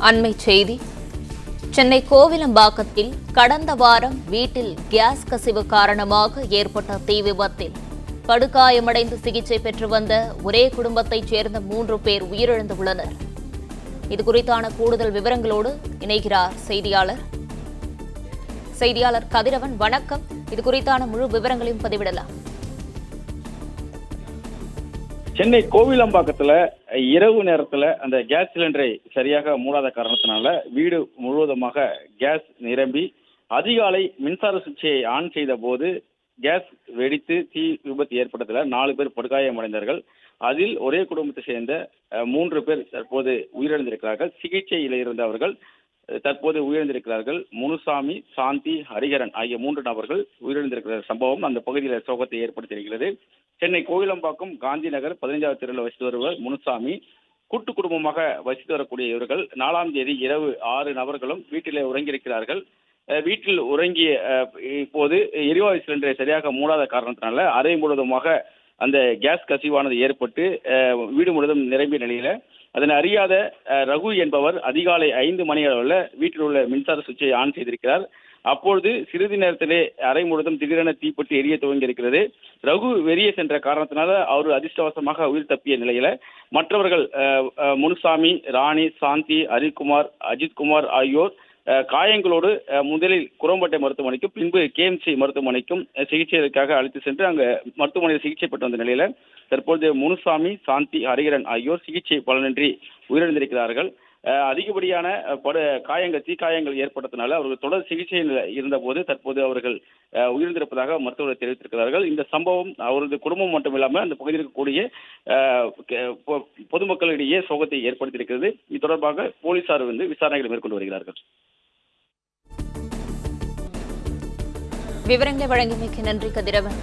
அண்மை செய்தி. சென்னை கோவிலம்பாக்கத்தில் கடந்த வாரம் வீட்டில் கேஸ் கசிவு காரணமாக ஏற்பட்ட தீ விபத்தில் படுகாயமடைந்து சிகிச்சை பெற்று வந்த ஒரே குடும்பத்தைச் சேர்ந்த 3 பேர் உயிரிழந்துள்ளனர். இதுகுறித்தான கூடுதல் விவரங்களோடு இணைகிறார் செய்தியாளர் கதிரவன். வணக்கம். இதுகுறித்தான முழு விவரங்களையும் பதிவிடலாம். சென்னை கோவிலம்பாக்கத்துல இரவு நேரத்துல அந்த கேஸ் சிலிண்டரை சரியாக மூடாத காரணத்தினால வீடு முழுவதுமாக கேஸ் நிரம்பி அதிகாலை மின்சார சுவிட்சை ஆன் செய்த போது கேஸ் வெடித்து தீ விபத்து ஏற்பட்டதுல 4 பேர் படுகாயமடைந்தார்கள். அதில் ஒரே குடும்பத்தை சேர்ந்த 3 பேர் தற்போது உயிரிழந்திருக்கிறார்கள். சிகிச்சையில் இருந்தவர்கள் தற்போது உயிரிழந்திருக்கிறார்கள். முனுசாமி, சாந்தி, ஹரிஹரன் ஆகிய 3 நபர்கள் உயிரிழந்திருக்கிற சம்பவம் அந்த பகுதியில் சோகத்தை ஏற்படுத்தியிருக்கிறது. சென்னை கோவிலம்பாக்கம் காந்தி நகர் 15வது தெருவில் வசித்து வருவர் முனுசாமி. கூட்டு குடும்பமாக வசித்து வரக்கூடிய இவர்கள் 4ஆம் தேதி இரவு 6 நபர்களும் வீட்டிலே உறங்கியிருக்கிறார்கள். வீட்டில் உறங்கிய இப்போது எரிவாயு சிலிண்டரை சரியாக மூடாத காரணத்தினால அறை முழுவதுமாக அந்த கேஸ் கசிவானது ஏற்பட்டு வீடு முழுவதும் நிரம்பிய நிலையில அதனை அறியாத ரகு என்பவர் அதிகாலை 5 மணி அளவில் வீட்டில் உள்ள மின்சார சுவிட்சை ஆன் செய்திருக்கிறார். அப்பொழுது சிறிது நேரத்திலே அறை முழுவதும் திடீரென தீப்பற்றி எரிய துவங்கி இருக்கிறது. ரகு வெளியே சென்ற காரணத்தினால அவர் அதிர்ஷ்டவசமாக உயிர் தப்பிய நிலையில மற்றவர்கள் முனுசாமி, ராணி, சாந்தி, ஹரிக்குமார், அஜித்குமார் ஆகியோர் காயங்களோடு முதலில் குரோம்பேட்டை மருத்துவமனைக்கும் பின்பு கேஎம்சி மருத்துவமனைக்கும் சிகிச்சைக்காக அழைத்து சென்று அங்கு மருத்துவமனையில் சிகிச்சை பெற்று வந்த நிலையில தற்போது முனுசாமி, சாந்தி, ஹரிஹரன் ஆகியோர் சிகிச்சை பலனின்றி உயிரிழந்திருக்கிறார்கள். அதிகப்படியான தீக்காயங்கள் ஏற்பட்டதுனால அவர்கள் தொடர் சிகிச்சையில் இருந்தபோது தற்போது அவர்கள் உயிரிழந்திருப்பதாக மருத்துவர்கள் தெரிவித்திருக்கிறார்கள். இந்த சம்பவம் அவரது குடும்பம் மட்டுமில்லாமல் அந்த பகுதியில் இருக்கக்கூடிய பொதுமக்களிடையே சோகத்தை ஏற்படுத்தியிருக்கிறது. இது தொடர்பாக போலீசார் விசாரணைகளை மேற்கொண்டு வருகிறார்கள். விவரங்களை வழங்கியமைக்கு நன்றி கதிரவன்.